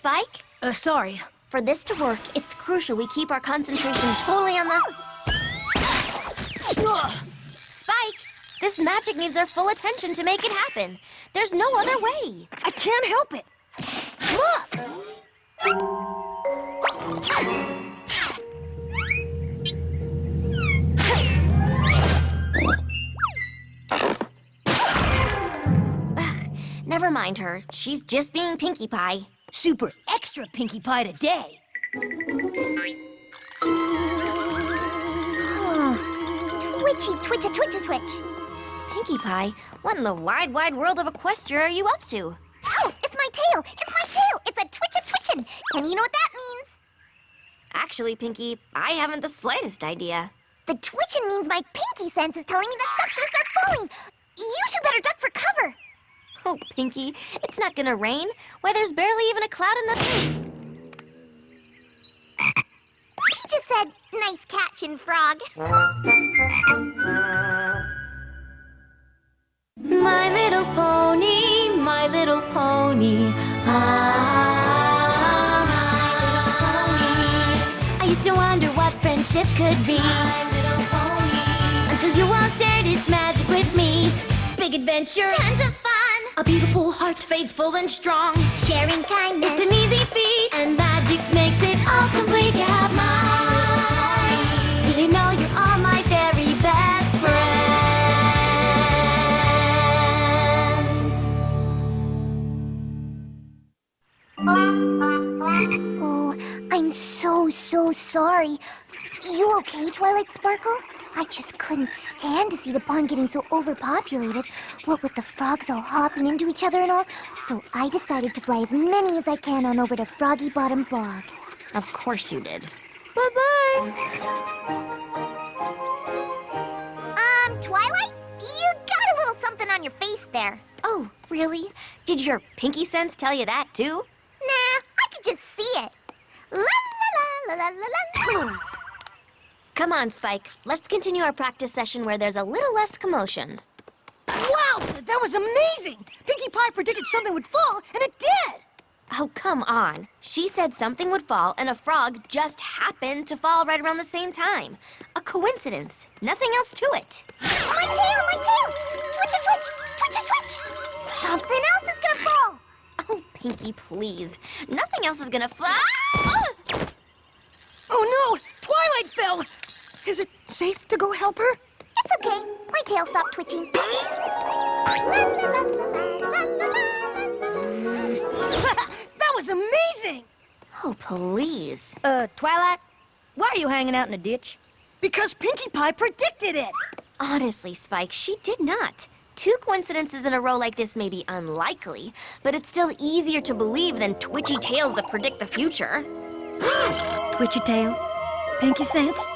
Spike? Sorry. For this to work, it's crucial we keep our concentration totally on the... Spike, this magic needs our full attention to make it happen. There's no other way. I can't help it. Look! Never mind her. She's just being Pinkie Pie. Super extra Pinkie Pie today. Twitchy, twitch, twitch, twitch. Pinkie Pie, what in the wide, wide world of Equestria are you up to? Oh, it's my tail! It's my tail! It's a twitchin'. And you know what that means? Actually, Pinkie, I haven't the slightest idea. The twitchin' means my pinky sense is telling me that stuff's gonna start falling. You two better duck for cover. Oh, Pinkie, it's not gonna rain. Why, there's barely even a cloud in the... He just said, nice catchin', Frog. My little pony, my little pony. Ah, my little pony. I used to wonder what friendship could be. My little pony. Until you all shared its magic with me. Big adventure. Tons of fun. A beautiful heart, faithful and strong. Sharing kindness. It's an easy feat, and magic makes it all complete. You have mine. Did you know you're all my very best friends? Oh, I'm so sorry. You okay, Twilight Sparkle? I just couldn't stand to see the pond getting so overpopulated, what with the frogs all hopping into each other and all, so I decided to fly as many as I can on over to Froggy Bottom Bog. Of course you did. Bye-bye. Twilight? You got a little something on your face there. Oh, really? Did your pinky sense tell you that, too? Nah, I could just see it. La la la la la la la. Come on, Spike. Let's continue our practice session where there's a little less commotion. Wow, that was amazing! Pinkie Pie predicted something would fall, and it did! Oh, come on. She said something would fall, and a frog just happened to fall right around the same time. A coincidence. Nothing else to it. My tail! My tail! Twitch, twitch! Twitch, twitch! Something else is gonna fall! Oh, Pinkie, please. Nothing else is gonna fly. Ah! Oh no! Twilight fell! Is it safe to go help her? It's okay. My tail stopped twitching. La, la, la, la, la, la, la. That was amazing! Oh, please. Twilight, why are you hanging out in a ditch? Because Pinkie Pie predicted it! Honestly, Spike, she did not. 2 coincidences in a row like this may be unlikely, but it's still easier to believe than twitchy tails that predict the future. Twitchy tail, Pinkie sense.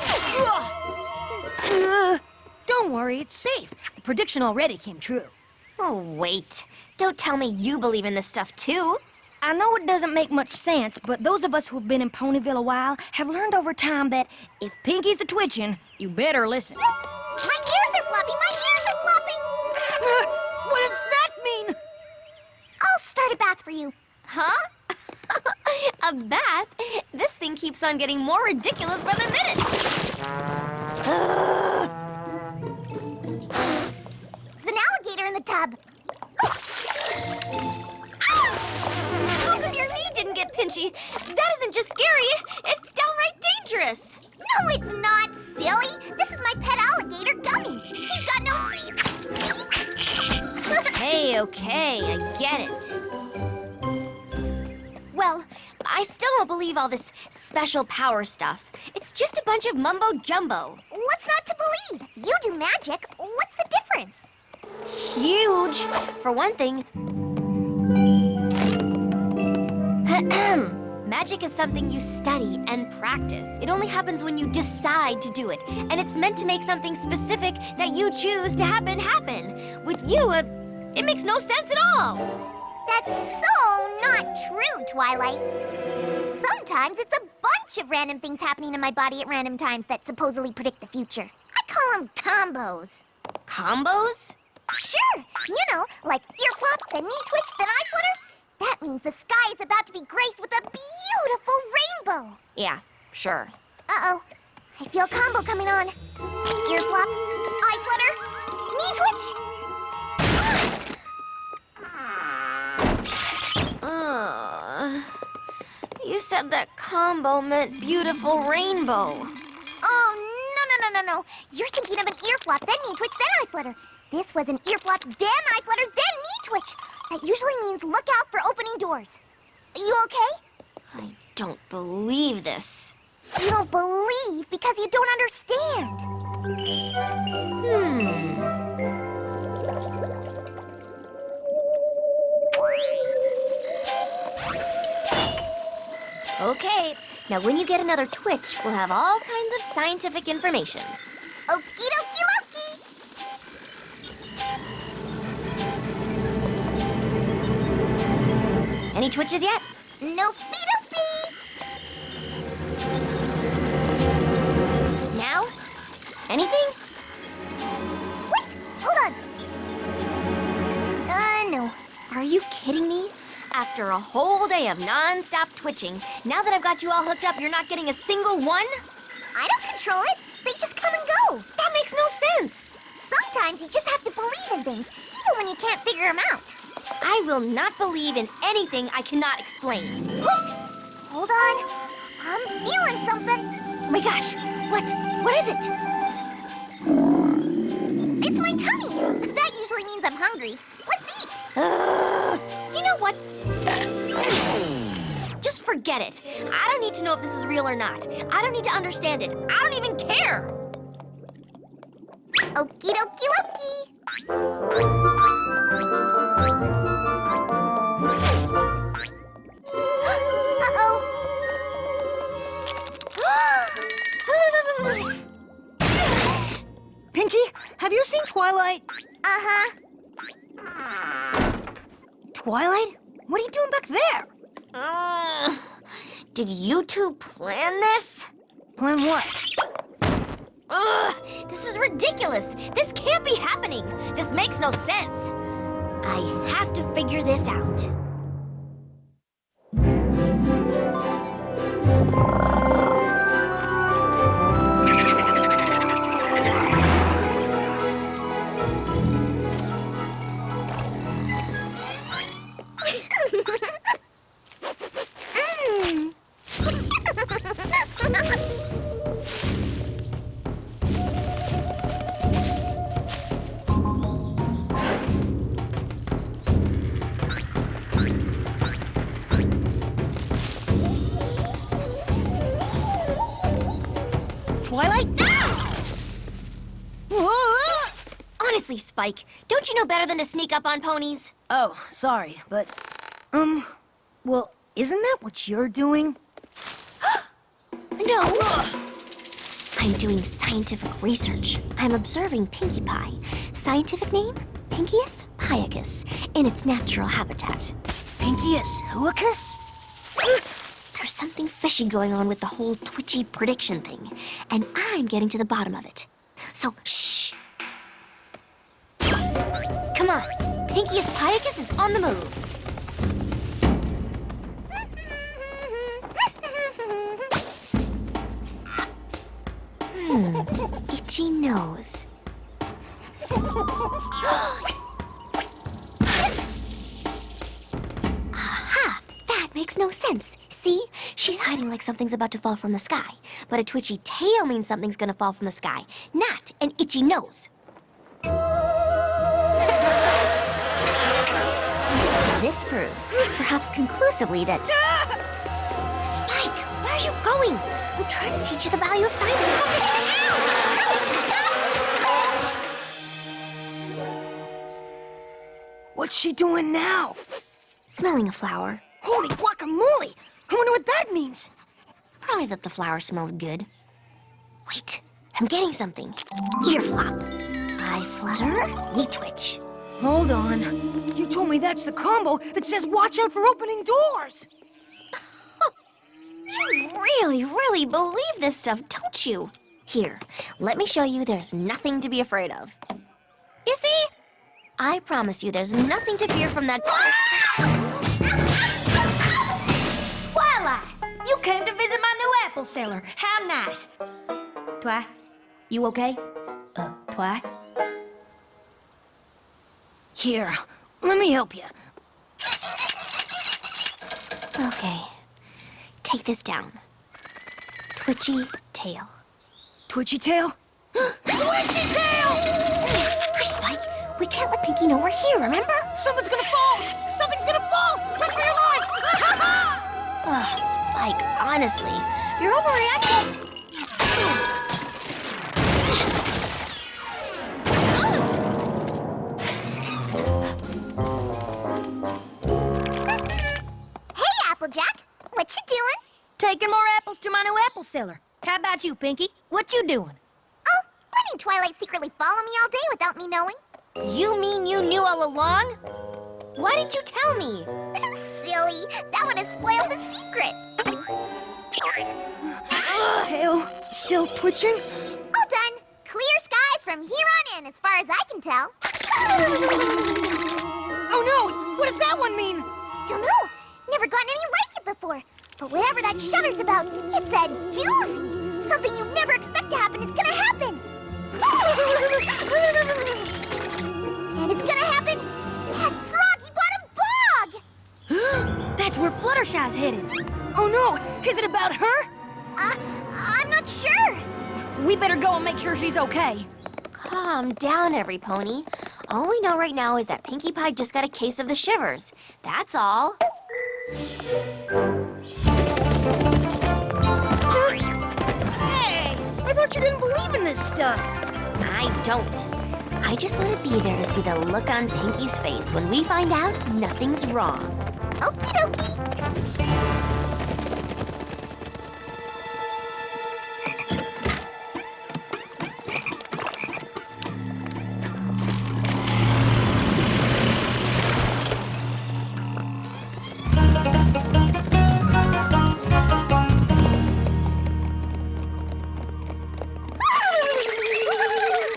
Don't worry, it's safe. The prediction already came true. Oh, wait. Don't tell me you believe in this stuff, too. I know it doesn't make much sense, but those of us who've been in Ponyville a while have learned over time that if Pinkie's a twitching, you better listen. My ears are floppy! My ears are flopping! What does that mean? I'll start a bath for you. Huh? A bath? This thing keeps on getting more ridiculous by the minute. There's an alligator in the tub. How come your knee didn't get pinchy? That isn't just scary, it's downright dangerous. No, it's not, silly. This is my pet alligator, Gummy. He's got no teeth. Hey, okay, I get it. Well, I still don't believe all this special power stuff. It's just a bunch of mumbo-jumbo. What's not to believe? You do magic. What's the difference? Huge. For one thing, magic is something you study and practice. It only happens when you decide to do it. And it's meant to make something specific that you choose to happen. With you, it makes no sense at all. That's so not true, Twilight. Sometimes it's a bunch of random things happening in my body at random times that supposedly predict the future. I call them combos. Combos? Sure, you know, like ear flop, then knee twitch, then eye flutter. That means the sky is about to be graced with a beautiful rainbow. Yeah, sure. Uh-oh. I feel a combo coming on. Ear flop, eye flutter, knee twitch. You said that combo meant beautiful rainbow. Oh, no. You're thinking of an ear flop, then knee twitch, then eye flutter. This was an ear flop, then eye flutter, then knee twitch. That usually means look out for opening doors. You okay? I don't believe this. You don't believe because you don't understand. Okay, now when you get another twitch, we'll have all kinds of scientific information. Okie dokie loki. Any twitches yet? Nopey dopey. Now? Anything? Wait, hold on. No. Are you kidding me? After a whole day of non-stop twitching, now that I've got you all hooked up, you're not getting a single one? I don't control it. They just come and go. That makes no sense. Sometimes you just have to believe in things, even when you can't figure them out. I will not believe in anything I cannot explain. Wait, hold on. I'm feeling something. Oh my gosh, what is it? It's my tummy. That usually means I'm hungry. Let's eat. You know what? Just forget it. I don't need to know if this is real or not. I don't need to understand it. I don't even care. Okie dokie loki. Uh-oh. Pinkie, have you seen Twilight? Uh-huh. Twilight? What are you doing back there? Did you two plan this? Plan what? This is ridiculous. This can't be happening. This makes no sense. I have to figure this out. Twilight? Honestly, Spike, don't you know better than to sneak up on ponies? Oh, sorry, but, well, isn't that what you're doing? No. I'm doing scientific research. I'm observing Pinkie Pie. Scientific name? Pinkius piacus, in its natural habitat. Pinkius huicus? There's something fishy going on with the whole twitchy prediction thing, and I'm getting to the bottom of it. So, shh. Come on. Pinkius piacus is on the move. Itchy nose. Aha! That makes no sense. See? She's hiding like something's about to fall from the sky. But a twitchy tail means something's gonna fall from the sky, not an itchy nose. This proves, perhaps conclusively, that... Spike, where are you going? I'm trying to teach you the value of scientific What's she doing now? Smelling a flower. Holy guacamole! I wonder what that means. Probably that the flower smells good. Wait, I'm getting something. Ear flop. Eye flutter, knee twitch. Hold on. You told me that's the combo that says watch out for opening doors. You really believe this stuff, don't you? Here, let me show you there's nothing to be afraid of. You see? I promise you there's nothing to fear from that... You came to visit my new apple cellar. How nice. Twi, you okay? Twi? Here, let me help you. Okay. Take this down. Twitchy tail. Twitchy tail? Twitchy tail! Hush, Spike. We can't let Pinkie know we're here, remember? Something's gonna fall! Something's gonna fall! Run for your lives! Ugh, Spike, honestly, you're overreacting. Hey, Applejack. What you doing? Taking more apples to my new apple cellar. How about you, Pinkie? What you doing? Oh, letting Twilight secretly follow me all day without me knowing. You mean you knew all along? Why didn't you tell me? Silly. That would have spoiled the secret. Tail still twitching? All done. Clear skies from here on in, as far as I can tell. Oh no! What does that one mean? Don't know. Never gotten any like it before. But whatever that shudder's about, it's a doozy. Something you never expect to happen is gonna happen. And it's gonna happen at Froggy Bottom Bog. That's where Fluttershy's headed. Oh no! Is it about her? I'm not sure. We better go and make sure she's okay. Calm down, every pony. All we know right now is that Pinkie Pie just got a case of the shivers. That's all. Hey! I thought you didn't believe in this stuff. I don't. I just want to be there to see the look on Pinkie's face when we find out nothing's wrong. Okie dokie.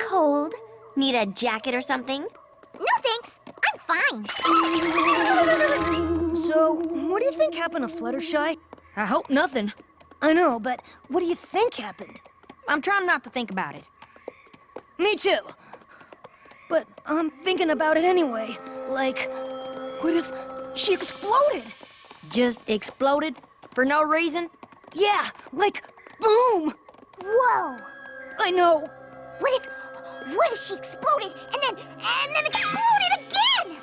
Cold? Need a jacket or something? No thanks. I'm fine. So, what do you think happened to Fluttershy? I hope nothing. I know, but what do you think happened? I'm trying not to think about it. Me too. But I'm thinking about it anyway. Like, what if she exploded? Just exploded? For no reason? Yeah, like, boom! Whoa. I know. What if she exploded and then exploded again?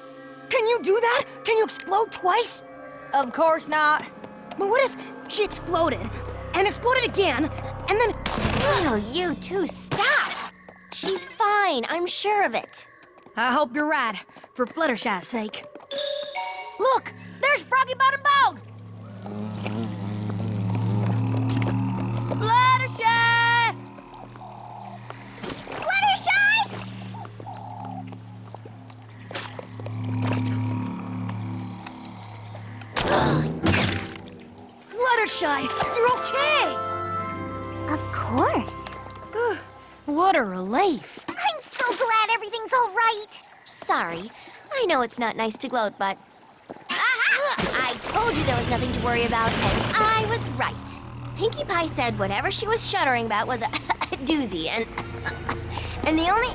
Can you do that? Can you explode twice? Of course not. But what if she exploded and exploded again and then... Oh, you two, stop! She's fine, I'm sure of it. I hope you're right, for Fluttershy's sake. Look, there's Froggy Bottom Bog! Fluttershy! Fluttershy! Fluttershy, you're okay! Of course. What a relief. I'm so glad everything's all right. Sorry, I know it's not nice to gloat, but... Aha! I told you there was nothing to worry about, and I was right. Pinkie Pie said whatever she was shuddering about was a doozy, and the only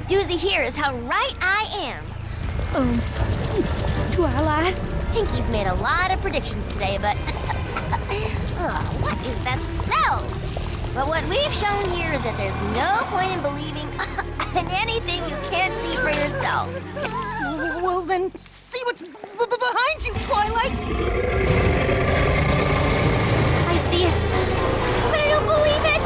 doozy here is how right I am. Twilight? Pinkie's made a lot of predictions today, but... Ugh, what is that smell? But what we've shown here is that there's no point in believing in anything you can't see for yourself. Well, then, see what's behind you, Twilight! I see it, but I don't believe it!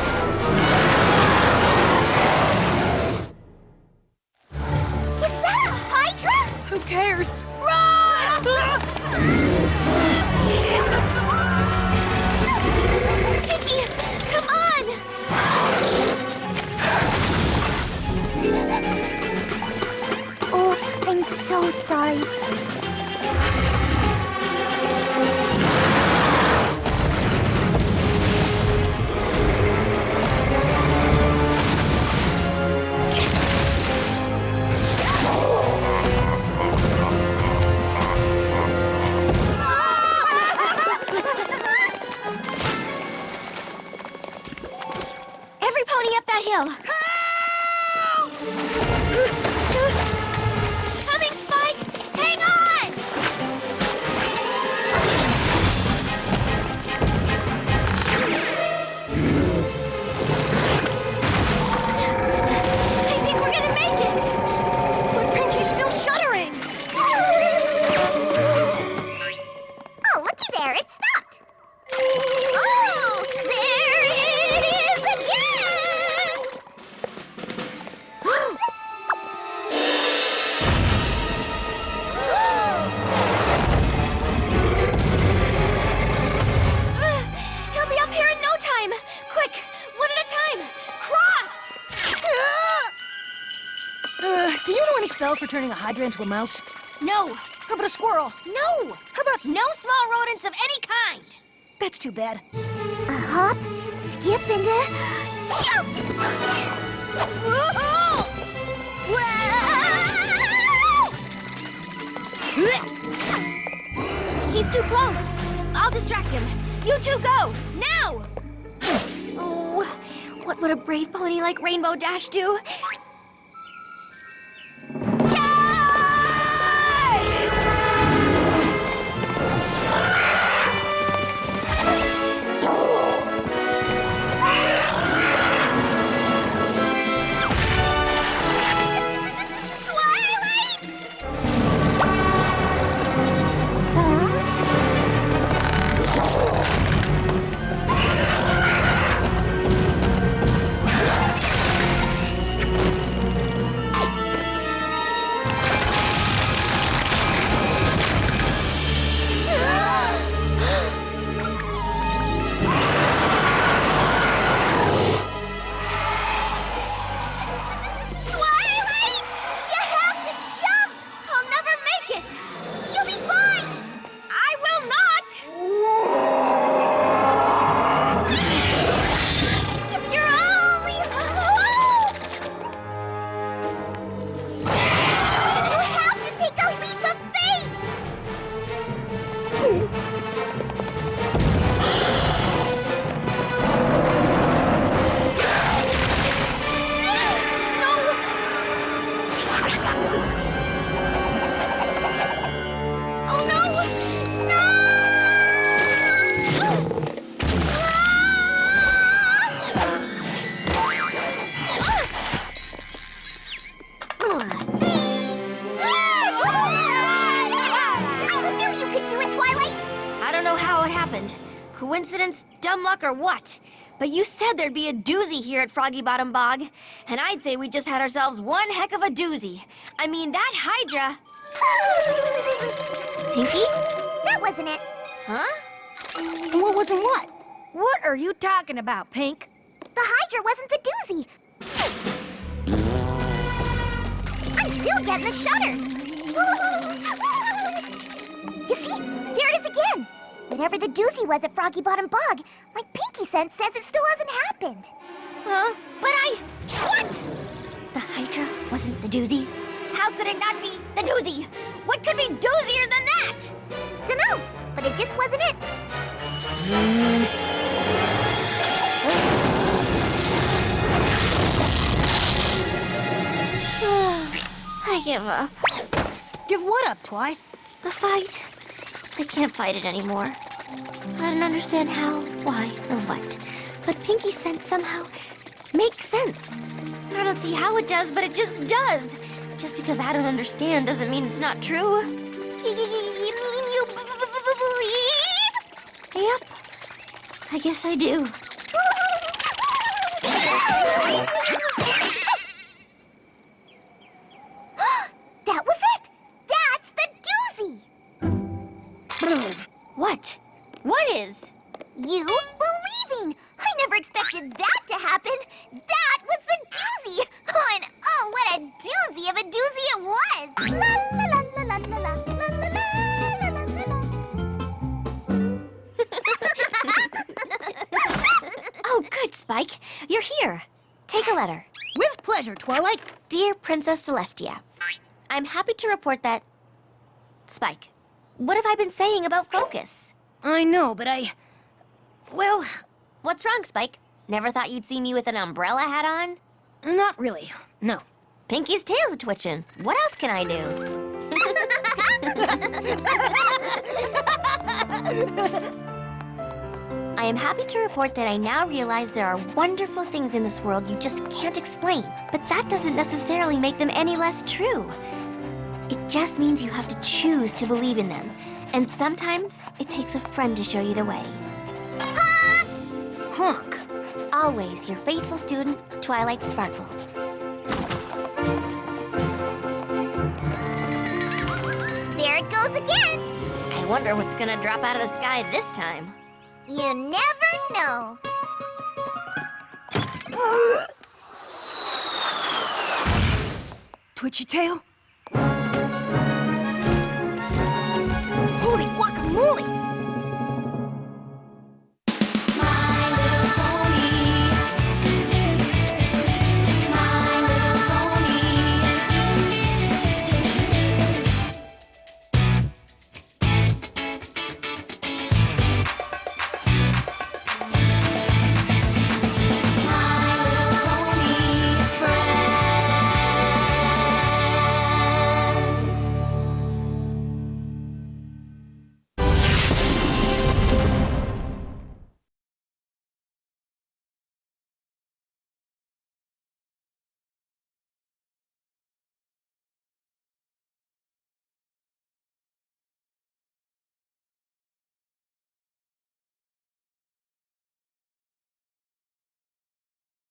Is that a Hydra? Who cares? Run! Pinkie, come on! Oh, I'm so sorry. that hill. Coming, Spike! Hang on! I think we're gonna make it! But Pinkie's still shuddering! Oh, looky there, it stopped. Oh, there it is again! He'll be up here in no time! Quick, one at a time! Cross! Do you know any spells for turning a Hydra into a mouse? No! How about a squirrel? No! How about no small rodents of any kind? That's too bad. A hop, skip, and a jump! Whoa! He's too close. I'll distract him. You two go, now! Oh, what would a brave pony like Rainbow Dash do? Coincidence, dumb luck, or what? But you said there'd be a doozy here at Froggy Bottom Bog, and I'd say we just had ourselves one heck of a doozy. I mean, that Hydra... Pinkie? That wasn't it. Huh? What wasn't what? What are you talking about, Pink? The Hydra wasn't the doozy. I'm still getting the shudders. You see? There it is again. Whatever the doozy was at Froggy Bottom Bog, my Pinkie sense says it still hasn't happened. Huh? But What? The Hydra wasn't the doozy? How could it not be the doozy? What could be doozier than that? Dunno, but it just wasn't it. I give up. Give what up, Twi? The fight. I can't fight it anymore. I don't understand how, why, or what. But Pinkie's sense somehow makes sense. I don't see how it does, but it just does. Just because I don't understand doesn't mean it's not true. You mean you believe? Yep. I guess I do. That was it! That's the doozy! What? What is? You believing! I never expected that to happen! That was the doozy! Oh, and oh, what a doozy of a doozy it was! La la la la la la la la la la la. Oh, good, Spike. You're here. Take a letter. With pleasure, Twilight. Dear Princess Celestia, I'm happy to report that... Spike, what have I been saying about focus? I know, but well... What's wrong, Spike? Never thought you'd see me with an umbrella hat on? Not really, no. Pinkie's tail's twitching. What else can I do? I am happy to report that I now realize there are wonderful things in this world you just can't explain. But that doesn't necessarily make them any less true. It just means you have to choose to believe in them. And sometimes it takes a friend to show you the way. Honk. Always your faithful student, Twilight Sparkle. There it goes again. I wonder what's gonna drop out of the sky this time. You never know. Twitchy tail?